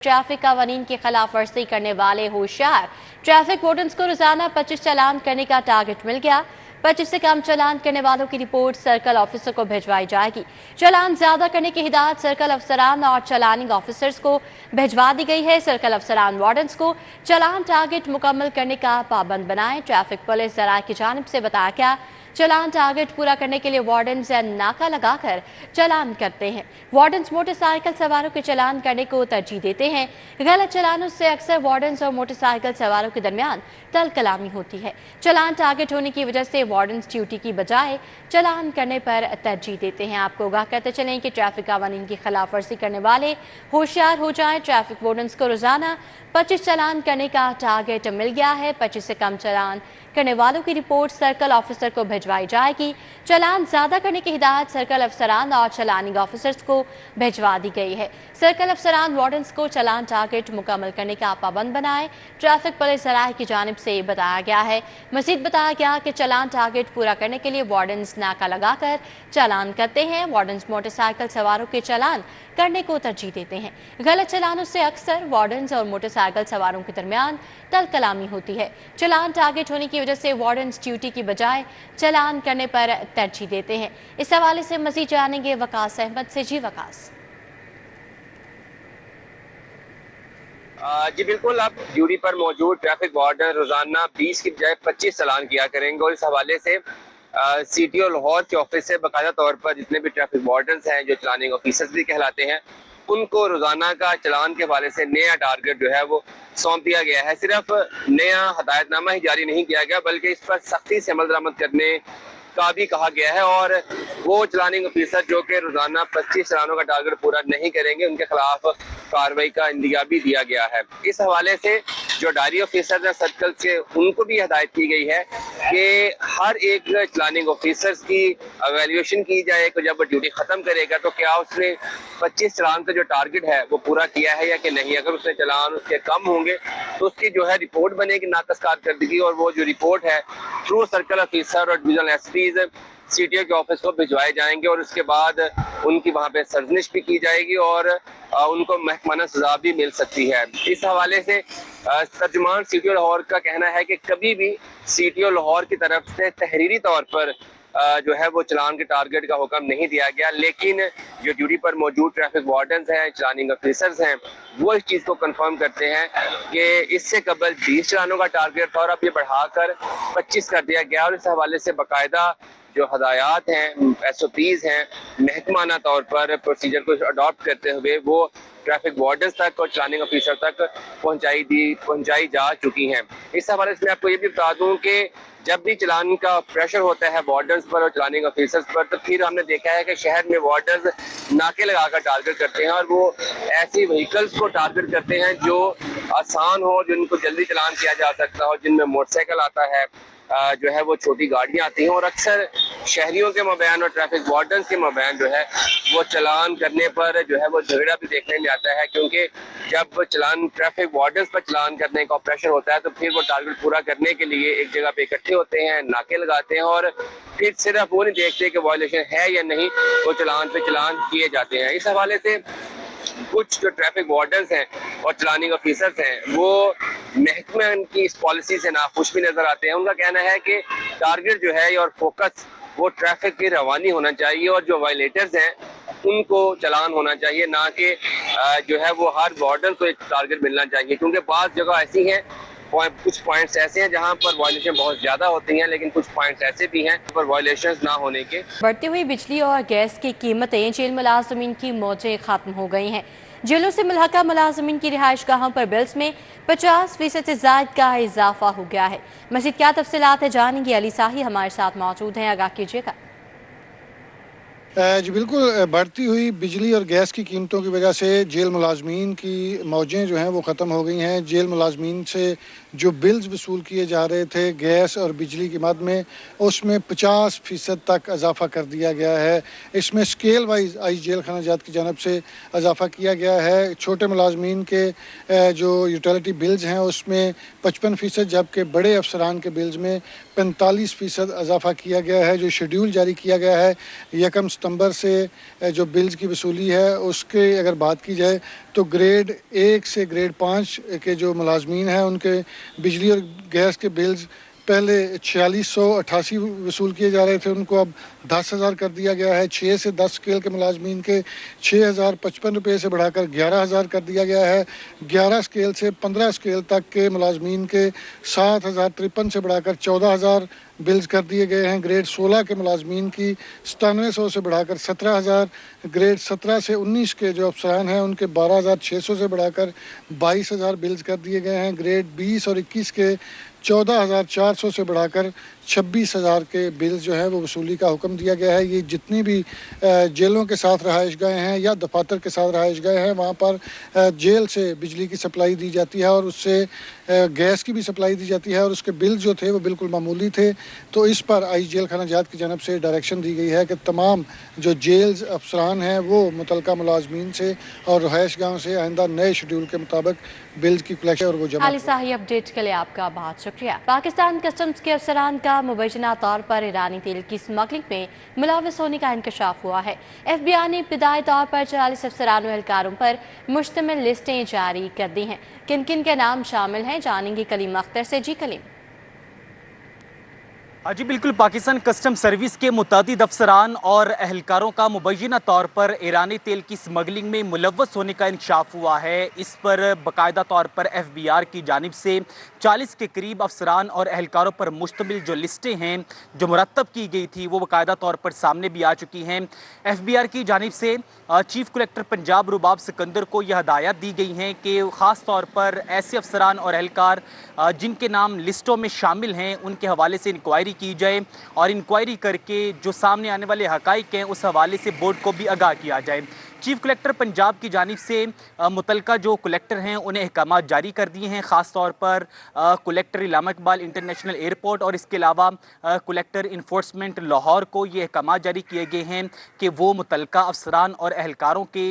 Traffic कानून की खिलाफ वर्जी करने वाले होशियार ट्रैफिक वार्डन्स को रोजाना 25 चालान करने का टारगेट मिल गया। 25 से कम चालान करने वालों की रिपोर्ट सर्कल ऑफिसर को भिजवाई जाएगी। चालान ज्यादा करने की हिदायत सर्कल अफसरान और चालानिंग ऑफिसर्स को भिजवा दी गई है। सर्कल अफसरान वार्डन्स को चालान टारगेट मुकम्मल करने का पाबंद बनाए। ट्रैफिक पुलिस जराये की जानिब से बताया गया, चालान टारगेट पूरा करने के लिए वार्डन्स नाका लगाकर चालान करते हैं। वार्डन्स मोटरसाइकिल सवारों के चालान करने को तरजीह देते हैं। गलत चालानों से अक्सर वार्डन्स और मोटरसाइकिल सवारों के दरमियान तल कलामी होती है। चालान टारगेट होने की वजह से वार्डन्स ड्यूटी की बजाय चालान करने पर तरजीह देते हैं। आपको आगाह करते चलें कि ट्रैफिक कानून की खिलाफ वर्जी करने वाले होशियार हो जाएं। ट्रैफिक वार्डन्स को रोजाना 25 चालान करने का टारगेट मिल गया है। 25 से कम चालान करने वालों की रिपोर्ट सर्कल ऑफिसर को भिजवाई जाएगी। चालान ज्यादा करने की हिदायत सर्कल अफसरान और चालानिंग ऑफिसर्स को भिजवा दी गई है। सर्कल अफसरान वार्डन्स को चालान टारगेट मुकम्मल करने का पाबंद बनाए। ट्रैफिक पुलिस जराये की जानिब से बताया गया है। मजीद बताया गया कि चालान टारगेट पूरा करने के लिए वार्डन्स नाका लगाकर चालान करते हैं। वार्डन्स मोटरसाइकिल सवारों के चालान करने को तरजीह देते हैं। गलत चालानों से अक्सर वार्डन्स और मोटरसाइकिल सवारों के दरमियान तल कलामी होती है। चालान टारगेट होने की वजह से वार्डन्स ड्यूटी की बजाय चालान करने पर तरजीह देते हैं। इस हवाले से मजीद जानेंगे वकास अहमद से। जी वकास। जी बिल्कुल, आप ड्यूटी पर मौजूद ट्रैफिक वार्डन रोजाना 20 की बजाय 25 चालान किया करेंगे और इस हवाले से CTO लाहौर के ऑफिस से बाकायदा तौर पर जितने भी ट्रैफिक वार्डन्स हैं, जो चालानिंग ऑफिसर्स भी कहलाते हैं, उनको रोजाना का चालान के हवाले से नया टारगेट जो है वो सौंप दिया गया है। सिर्फ नया हदायतनामा ही जारी नहीं किया गया बल्कि इस पर सख्ती से अमल दरामद करने का भी कहा गया है और वो चालानिंग ऑफिसर जो कि रोजाना 25 चालानों का टारगेट पूरा नहीं करेंगे, उनके खिलाफ कार्रवाई का इंदिया भी दिया गया है। इस हवाले से जो डायरी ऑफिसर हैं सर्कल से, उनको भी हदायत की गई है कि हर एक चालानिंग ऑफिसर्स की एवेल्यूएशन की जाए कि जब वो ड्यूटी खत्म करेगा तो क्या उसने 25 चालान का जो टारगेट है वो पूरा किया है या कि नहीं। अगर उसने चालान उसके कम होंगे तो उसकी जो है रिपोर्ट बनेगी नाकस कारकर्दगी और वो जो रिपोर्ट है थ्रू सर्कल ऑफिसर और डिविजनल एसपीज CTO के ऑफिस को भिजवाए जाएंगे और उसके बाद उनकी वहाँ पे सर्जनिश भी की जाएगी और उनको महकमाना सजा भी मिल सकती है। इस हवाले से तर्जुमान CTO लाहौर का कहना है कि कभी भी CTO लाहौर की तरफ से तहरीरी तौर पर जो है वो चालान के टारगेट का हुक्म नहीं दिया गया, लेकिन जो ड्यूटी पर मौजूद ट्रैफिक वार्डन्स हैं, चालानिंग ऑफिसर्स हैं, वो इस चीज़ को कंफर्म करते हैं कि इससे कबल 20 चालानों का टारगेट था और अब ये बढ़ाकर 25 कर दिया गया और इस हवाले से बाकायदा जो हदायत हैं, SOPs हैं, महकमाना तौर पर प्रोसीजर को अडॉप्ट करते हुए वो ट्रैफिक वार्डन्स तक और चालानिंग ऑफिसर तक पहुंचाई जा चुकी हैं। इस हवाले से मैं आपको ये भी बता दूं कि जब भी चालान का प्रेशर होता है वार्डन्स पर और चालानिंग ऑफिसर्स पर, तो फिर हमने देखा है कि शहर में वार्डन्स नाके लगाकर टारगेट करते हैं और वो ऐसी व्हीकल्स को टारगेट करते हैं जो आसान हो, जिनको जल्दी चालान किया जा सकता हो, जिनमें मोटरसाइकिल आता है, जो है वो छोटी गाड़ियां आती हैं और अक्सर शहरियों के मबैन और ट्रैफिक वार्डन्स के मबैन जो है वो चालान करने पर जो है वो झगड़ा भी देखने में आता है, क्योंकि जब चालान ट्रैफिक वार्डन्स पर चालान करने का प्रेशर होता है तो फिर वो टारगेट पूरा करने के लिए एक जगह पे इकट्ठे होते हैं, नाके लगाते हैं और फिर सिर्फ वो नहीं देखते कि वायलेशन है या नहीं, वो चालान पे चालान किए जाते हैं। इस हवाले से कुछ जो ट्रैफिक वार्डन्स हैं और चालानिंग ऑफिसर्स हैं वो महकमे की इस पॉलिसी से नाखुश भी नजर आते हैं। उनका कहना है कि टारगेट जो है और फोकस वो ट्रैफिक की रवानी होना चाहिए और जो वायलेटर्स हैं उनको चालान होना चाहिए, ना कि जो है वो हर वार्डन को एक टारगेट मिलना चाहिए, क्योंकि बाज़ जगह ऐसी हैं, कुछ पॉइंट्स ऐसे हैं जहां पर वायलेशन बहुत ज्यादा होती हैं, लेकिन कुछ पॉइंट्स ऐसे भी हैं पर वायलेशन ना होने के। बढ़ती हुई बिजली और गैस की कीमतें जेल मुलाजमीन की मौजें खत्म हो गई हैं। जेलों से मुल्हका मुलाजमीन की रिहाइश गाहों पर बिल्स में 50% से ज्यादा का इजाफा हो गया है। मज़ीद क्या तफसीलात है जानेंगे, अली साही हमारे साथ मौजूद हैं, आगाह कीजिएगा। जी बिल्कुल, बढ़ती हुई बिजली और गैस की कीमतों की वजह से जेल मुलाजमीन की मौजें जो हैं वो ख़त्म हो गई हैं। जेल मुलाजमीन से जो बिल्स वसूल किए जा रहे थे गैस और बिजली की मद में, उसमें 50% तक इजाफा कर दिया गया है। इसमें स्केल वाइज आई जेल खाना जात की जानब से इजाफा किया गया है। छोटे मुलाजमीन के जो यूटिलिटी बिल्स हैं उसमें 55%, जबकि बड़े अफसरान के बिल्स में 45% इजाफा किया गया है। जो शेड्यूल जारी किया गया है 1 सितंबर से जो बिल्स की वसूली है उसके अगर बात की जाए तो ग्रेड 1 से ग्रेड 5 के जो मुलाजमीन हैं उनके बिजली और गैस के बिल्स पहले 4688 वसूल किए जा रहे थे, उनको अब 10,000 कर दिया गया है। 6 से 10 स्केल के मुलाजमीन के 6,055 रुपये से बढ़ाकर 11,000 कर दिया गया है। 11 स्केल से 15 स्केल तक के मुलाजमीन के 7,053 से बढ़ाकर 14,000 बिल्स कर दिए गए हैं। ग्रेड 16 के मुलाजमीन की 9700 से बढ़ाकर 17,000, ग्रेड 17 से 19 के जो अफसरान हैं उनके 12,600 से बढ़ाकर 22,000 बिल्स कर दिए गए हैं। ग्रेड 20 और 21 के 14,400 से बढ़ाकर 26,000 के बिल्स जो है वो वसूली का हुक्म दिया गया है। ये जितनी भी जेलों के साथ रहायशगाहें हैं या दफातर के साथ रहायशगाहें हैं वहाँ पर जेल से बिजली की सप्लाई दी जाती है और उससे गैस की भी सप्लाई दी जाती है और उसके बिल जो थे वो बिल्कुल मामूली थे। तो इस पर आई जेल खाना जात की जानब से डायरेक्शन दी गई है कि तमाम जो जेल्स अफसरान हैं वो मुतलका मुलाजमीन से और रहायशगाहों से आइंदा नए शेड्यूल के मुताबिक बिल्स की कलेक्शन और वो जमा। अली साही अपडेट के लिए आपका बहुत शुक्रिया। पाकिस्तान कस्टम्स के अफसरान का मुबैना तौर पर ईरानी तेल की स्मगलिंग में मुलव्वस होने का इंकशाफ हुआ है। FBI ने इब्तिदाई तौर पर 40 अफसरान और एहलकारों पर मुश्तमिल लिस्टें जारी कर दी हैं। किन किन के नाम शामिल हैं जानेंगे कलीम अख्तर से। जी कलीम। जी बिल्कुल, पाकिस्तान कस्टम सर्विस के मुतादिद अफसरान और एहलकारों का मुबैना तौर पर ईरानी तेल की स्मगलिंग में मुलव्वस होने का इंकशाफ हुआ है। इस पर बाकायदा तौर पर FBR की जानिब से 40 के करीब अफसरान और एहलकारों पर मुश्तमिल जो लिस्टें हैं जो मुरतब की गई थी वो बाकायदा तौर पर सामने भी आ चुकी हैं। FBR की जानिब से चीफ कलेक्टर पंजाब रुबाब सिकंदर को यह हदायत दी गई हैं कि ख़ास तौर पर ऐसे अफसरान और एहलकार जिनके नाम लिस्टों में शामिल हैं उनके हवाले से इंक्वायरी की जाए और इंक्वायरी करके जो सामने आने वाले हकाइक हैं उस हवाले से बोर्ड को भी आगाह किया जाए। चीफ कलेक्टर पंजाब की जानिब से मुतलका जो कलेक्टर हैं उन्हें अहकामात जारी कर दिए हैं। ख़ास तौर पर कलेक्टर इलामा इकबाल इंटरनेशनल एयरपोर्ट और इसके अलावा कलेक्टर इन्फोर्समेंट लाहौर को ये अहकामात जारी किए गए हैं कि वो मुतलका अफसरान और एहलकारों के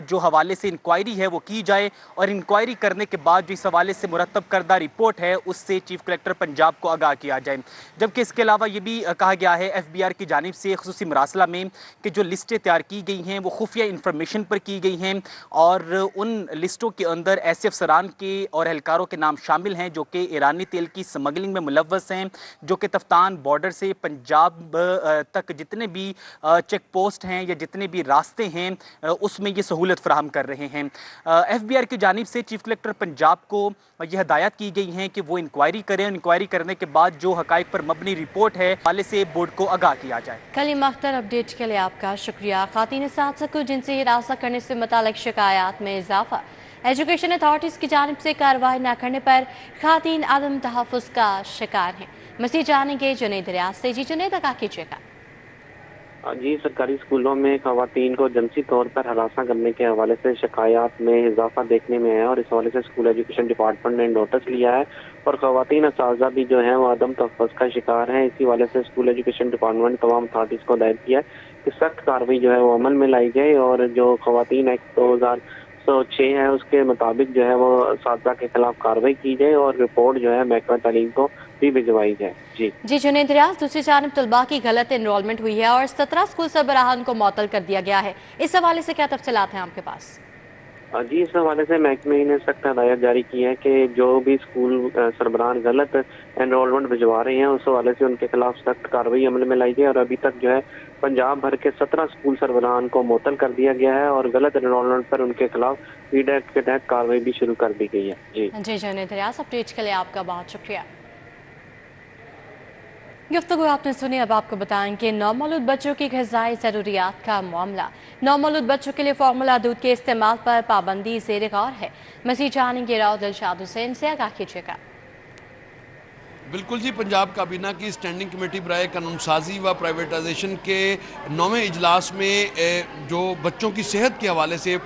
जो हवाले से इंक्वायरी है वो की जाए और इंक्वायरी करने के बाद जो इस हवाले से मुरतब करदा रिपोर्ट है उससे चीफ कलेक्टर पंजाब को आगाह किया जाए। जबकि इसके अलावा ये भी कहा गया है FBR की जानिब से खुसूसी मरासला में कि जो लिस्टें तैयार की गई हैं वो खुफिया इंफॉर्मेशन पर की गई हैं और उन लिस्टों के अंदर ऐसे अफसरान के और एहलकारों के नाम शामिल हैं जो कि ईरानी तेल की स्मगलिंग में मुलव्वस हैं, जो कि तफ्तान बॉर्डर से पंजाब तक जितने भी चेक पोस्ट हैं या जितने भी रास्ते हैं उसमें ये सहूलत फराहम कर रहे हैं। FBR की जानिब से चीफ कलेक्टर पंजाब को यह हदायत की गई है कि वो इंक्वायरी करें, इंक्वायरी करने के बाद जो हकाइक पर मबनी रिपोर्ट है वाले से बोर्ड को आगाह किया जाए। कलीम अख्तर अपडेट के लिए आपका शुक्रिया। खातीन साथ को जिनसे हिरासत करने से मुतालिक शिकायत में इजाफा। एजुकेशन अथॉरिटीज़ की जानिब से कार्रवाई न करने पर खातीन आदम तहफ़्फ़ुज़ का शिकार हैं। मज़ीद जानेंगे जुनैद रियाज से। जी जुनैद, आगाह कीजिएगा। जी, सरकारी स्कूलों में खवातीन को जिनसी तौर पर हरासा करने के हवाले से शिकायत में इजाफा देखने में है और इस हवाले से स्कूल एजुकेशन डिपार्टमेंट ने नोटिस लिया है और खवातीन असातिज़ा भी जो हैं वो आदम तहफ़्फ़ुज़ का शिकार हैं। इसी हवाले से स्कूल एजुकेशन डिपार्टमेंट तमाम अथॉरिटीज़ को हिदायत किया है कि सख्त कार्रवाई जो है वो अमल में लाई जाए और जो खवातीन एक्ट 2006 है उसके मुताबिक जो है वो असातिज़ा के खिलाफ कार्रवाई की जाए और रिपोर्ट जो है महकमा तालीम को भी भिजवाई जाए। जी जुनैद रियाज, दूसरी जानब तलबा की गलत एनरोलमेंट हुई है और 17 स्कूल सरबराहान को मुअत्तल कर दिया गया है। इस हवाले से क्या तफसीलात हैं आपके पास? जी, इस हवाले से महकमे ने सख्त हदायत जारी की है कि जो भी स्कूल सरबराहान गलत एनरोलमेंट भिजवा रहे हैं उस हवाले से उनके खिलाफ सख्त कार्रवाई अमल में लाई जाए और अभी तक जो है पंजाब भर के 17 स्कूल सरबराहान को मुअत्तल कर दिया गया है और गलत एनरोलमेंट पर उनके खिलाफ वीड एक्ट के तहत कार्रवाई भी शुरू कर दी गई है। जी जुनैद रियाज, अपडेट के लिए आपका बहुत शुक्रिया। गुफ्तगू आपने सुनी। अब आपको बताएं कि नौमौलूद बच्चों की ग़िज़ाई ज़रूरियात का मामला। नौमौलूद बच्चों के लिए फार्मूला दूध के इस्तेमाल पर पाबंदी ज़ेर गौर है। मज़ीद जानेंगे राव दिलशाद हुसैन से। आगाह कीजिएगा। बिल्कुल जी, पंजाब काबीना की स्टैंडिंग कमेटी बराए कानून साजी व प्राइवेटाइजेशन के 9वें इजलास में जो बच्चों की सेहत के हवाले से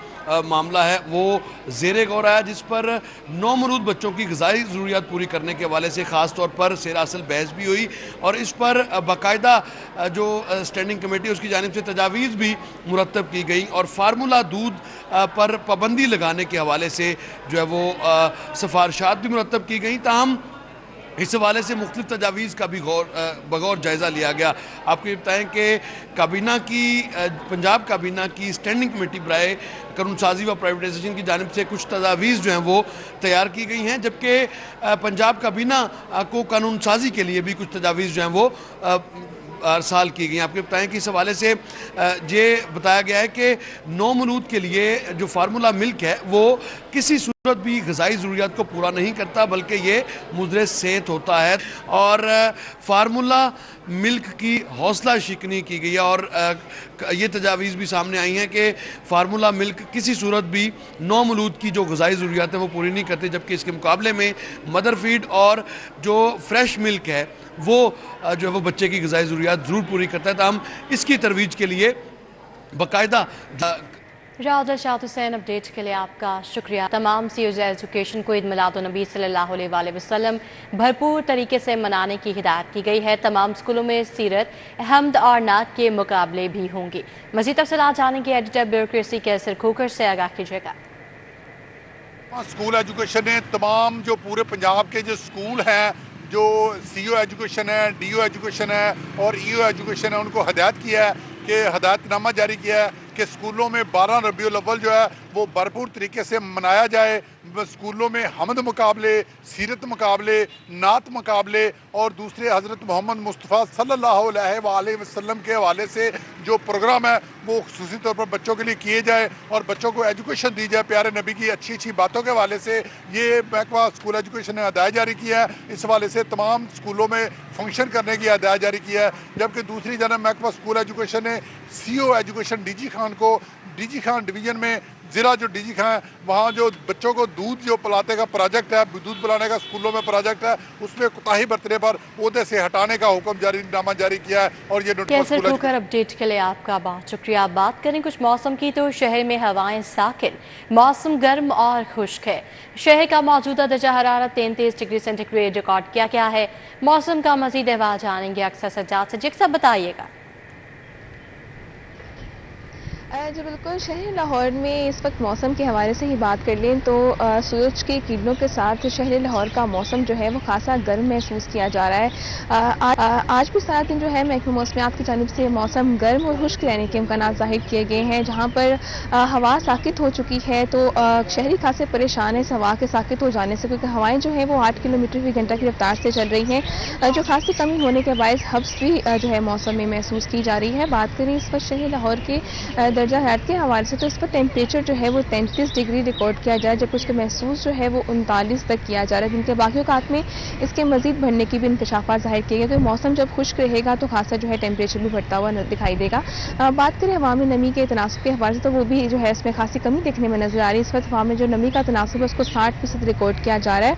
मामला है वो ज़ेरे गौर आया, जिस पर नौमौलूद बच्चों की ग़िज़ाई ज़रूरियात पूरी करने के हवाले से ख़ास तौर पर सेरासल बहस भी हुई और इस पर बाकायदा जो स्टैंडिंग कमेटी उसकी जानिब से तजावीज़ भी मुरतब की गई और फार्मूला दूध पर पाबंदी लगाने के हवाले से जो है वो सिफारिशात भी मुरतब की गई। ताहम اس حوالے سے مختلف تجاویز کا بھی بغور جائزہ لیا گیا. آپ کو یہ بتائیں کہ پنجاب کابینہ کی اسٹینڈنگ کمیٹی برائے قانون سازی و پرائیویٹائزیشن کی جانب سے کچھ تجاویز جو ہیں وہ تیار کی گئی ہیں، جبکہ پنجاب کابینہ کو قانون سازی کے لیے بھی کچھ تجاویز جو ہیں وہ ارسال کی گئی ہیں. آپ کو بتائیں کہ اس حوالے سے یہ بتایا گیا ہے کہ نومولود کے لیے جو فارمولا ملک ہے وہ کسی صورت بھی غذائی ضروریات کو پورا نہیں کرتا، بلکہ یہ مضر صحت ہوتا ہے، اور فارمولا ملک کی حوصلہ شکنی کی گئی ہے، اور یہ تجاویز بھی سامنے آئی ہیں کہ فارمولا ملک کسی صورت بھی نومولود کی جو غذائی ضروریات ہیں وہ پوری نہیں کرتے، جبکہ اس کے مقابلے میں مدر فیڈ اور جو فریش ملک ہے وہ جو ہے وہ بچے کی غذائی ضروریات ضرور پوری کرتا ہے. تاہم اس کی ترویج کے لیے باقاعدہ راجہ شاہد حسین اپڈیٹ کے لیے آپ کا شکریہ. تمام سیوز ایجوکیشن کو عید میلاد النبی صلی اللہ علیہ وآلہ وسلم بھرپور طریقے سے منانے کی ہدایت کی گئی ہے. تمام اسکولوں میں سیرت، حمد اور نعت کے مقابلے بھی ہوں گے. مزید تفصیلات جانیں گے ایڈیٹر بیوروکریسی کیسر کھوکر سے. آگاہ کیجیے گا. اسکول ایجوکیشن نے تمام جو پورے پنجاب کے جو اسکول ہیں، جو سی او ایجوکیشن ہے، ڈی او ایجوکیشن ہے اور ای او ایجوکیشن ہے، ان کو ہدایت کیا ہے کہ ہدایت نامہ جاری کیا ہے کہ اسکولوں میں 12 ربیع الاول جو ہے وہ بھرپور طریقے سے منایا جائے. اسکولوں میں حمد مقابلے، سیرت مقابلے، نعت مقابلے اور دوسرے حضرت محمد مصطفیٰ صلی اللہ علیہ وآلہ وسلم کے حوالے سے جو پروگرام ہے وہ خصوصی طور پر بچوں کے لیے کیے جائے اور بچوں کو ایجوکیشن دی جائے پیارے نبی کی اچھی باتوں کے حوالے سے. یہ محکمہ اسکول ایجوکیشن نے ہدایت جاری کیا ہے. اس حوالے سے تمام اسکولوں میں فنکشن کرنے کی ہدایت جاری کیا ہے. جبکہ دوسری جانب محکمہ اسکول ایجوکیشن نے C O education D G Khan کو ڈی جی خان ڈویژن میں ضلع جو ڈی جی خان ہے وہاں جو بچوں کو دودھ جو پلاتے کا پروجیکٹ ہے، دودھ پلانے کا اسکولوں میں پروجیکٹ ہے، اس میں کوتاہی برتنے پر عہدے سے ہٹانے کا حکم نامہ جاری کیا ہے. اور یہ کیسر کھوکر اپڈیٹ کے لیے آپ کا بہت شکریہ. آپ بات کریں کچھ موسم کی تو شہر میں ہوائیں ساکن، موسم گرم اور خشک ہے. شہر کا موجودہ درجہ حرارت 33 ڈگری سینٹی گریڈ ریکارڈ کیا گیا ہے. موسم کا مزید احوال جانیں گے اکثر سجاد سے. جیسا بتائیے گا. جی بالکل، شہر لاہور میں اس وقت موسم کے حوالے سے ہی بات کر لیں تو سورج کی کرنوں کے ساتھ شہر لاہور کا موسم جو ہے وہ خاصا گرم محسوس کیا جا رہا ہے. آج بھی سارا دن جو ہے محکمہ موسمیات کی جانب سے موسم گرم اور خشک رہنے کے امکانات ظاہر کیے گئے ہیں. جہاں پر ہوا ساکت ہو چکی ہے تو شہری خاصے پریشان ہیں اس ہوا کے ساکت ہو جانے سے، کیونکہ ہوائیں جو ہیں وہ 8 کلومیٹر فی گھنٹہ کی رفتار سے چل رہی ہیں، جو خاصی کمی ہونے کے باعث حبس بھی جو ہے موسم میں محسوس کی جا رہی ہے. بات کریں اس وقت شہر لاہور کے درجہ حرارت کے حوالے سے تو اس پر ٹیمپریچر جو ہے وہ 33 ڈگری ریکارڈ کیا جائے، جب اس کا محسوس جو ہے وہ 39 تک کیا جا رہا ہے، جن کے باقی اوقات میں اس کے مزید بڑھنے کی بھی انکشافات ظاہر کیے گئے. کیونکہ موسم جب خشک رہے گا تو خاصا جو ہے ٹیمپریچر بھی بڑھتا ہوا دکھائی دے گا. بات کریں ہوا میں نمی کے تناسب کے حوالے سے تو وہ بھی جو ہے اس میں خاصی کمی دیکھنے میں نظر آ رہی ہے. اس وقت ہوا میں جو نمی کا تناسب ہے اس کو 60% ریکارڈ کیا جا رہا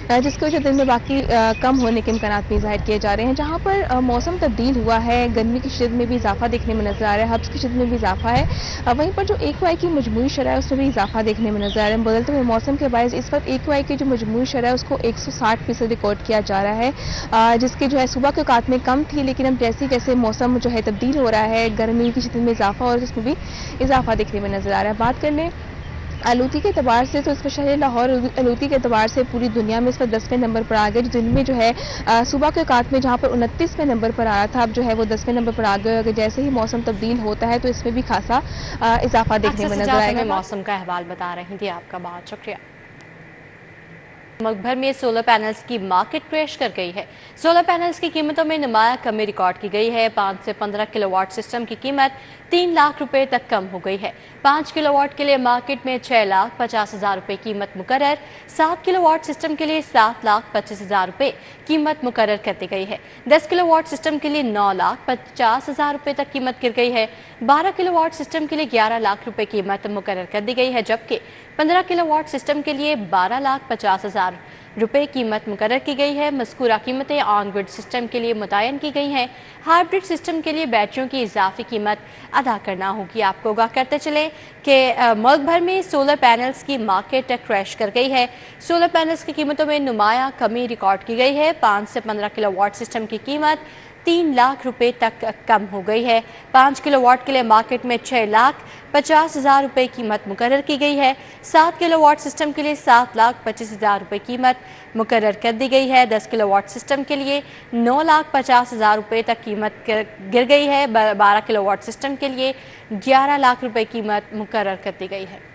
ہے، جس کی وجہ دن میں باقی کم ہونے کے امکانات بھی ظاہر کیے جا رہے ہیں. جہاں پر موسم تبدیل ہوا ہے، گرمی کی شدت میں بھی اضافہ دیکھنے میں نظر آ رہا ہے، حبس کی شدت میں بھی اضافہ ہے. وہیں پر جو ایکوائی کی مجموعی شرح ہے اس میں بھی اضافہ دیکھنے میں نظر آ رہا ہے. بدلتے ہوئے موسم کے باعث اس وقت ایکوائی کی جو مجموعی شرح ہے اس کو 160% ریکارڈ کیا جا رہا ہے، جس کے جو ہے صبح کے اوقات میں کم تھی، لیکن اب جیسے موسم جو ہے تبدیل ہو رہا ہے، گرمی کی شدت میں اضافہ اور اس میں بھی اضافہ دیکھنے میں نظر آ رہا ہے. بات کر لیں آلودگی کے اعتبار سے تو اس پر شہر لاہور آلودگی کے اعتبار سے پوری دنیا میں اس پر 10ویں نمبر پر آ گیا. جو دن میں جو ہے صبح کے اوقات میں جہاں پر 29ویں نمبر پر آیا تھا، اب جو ہے وہ 10ویں نمبر پر آ گیا. اگر جیسے ہی موسم تبدیل ہوتا ہے تو اس میں بھی خاصا اضافہ دیکھنے میں نظر آئے گا. موسم کا احوال بتا رہی تھی. آپ کا بہت شکریہ. ملک بھر میں سولر پینلز کی مارکیٹ کریش کر گئی ہے. سولر پینلز کی قیمتوں میں نمایاں کمی ریکارڈ کی گئی ہے. 5 سے 15 کلو واٹ سسٹم کی قیمت 3 لاکھ روپے تک کم ہو گئی ہے. 5 کلو واٹ کے لیے مارکیٹ میں 6,50,000 روپے قیمت مقرر. 7 کلو واٹ سسٹم کے لیے 7,25,000 روپے قیمت مقرر کر دی گئی ہے. 10 کلو واٹ سسٹم کے لیے 9,50,000 روپے تک قیمت گر گئی ہے. 12 کلو واٹ سسٹم کے لیے 11 لاکھ روپے قیمت مقرر کر دی گئی ہے، جبکہ 15 کلو واٹ سسٹم کے لیے 12,50,000 روپے قیمت مقرر کی گئی ہے. مذکورہ قیمتیں آن گرڈ سسٹم کے لیے متعین کی گئی ہیں. ہائبرڈ سسٹم کے لیے بیٹریوں کی اضافی قیمت ادا کرنا ہوگی. آپ کو آگاہ کرتے چلیں کہ ملک بھر میں سولر پینلز کی مارکیٹ کریش کر گئی ہے. سولر پینلز کی قیمتوں میں نمایاں کمی ریکارڈ کی گئی ہے. 5 سے 15 کلو واٹ سسٹم کی قیمت 3 लाख रुपए तक कम हो गई है। 5 किलोवाट के लिए मार्केट में 6,50,000 रुपए कीमत मुकर्रर की गई है। 7 किलोवाट सिस्टम के लिए 7,25,000 रुपए कीमत मुकर्रर कर दी गई है। 10 किलोवाट सिस्टम के लिए 9,50,000 रुपए तक कीमत गिर गई है। 12 किलोवाट सिस्टम के लिए 11 लाख रुपए कीमत मुकर्रर कर दी गई है।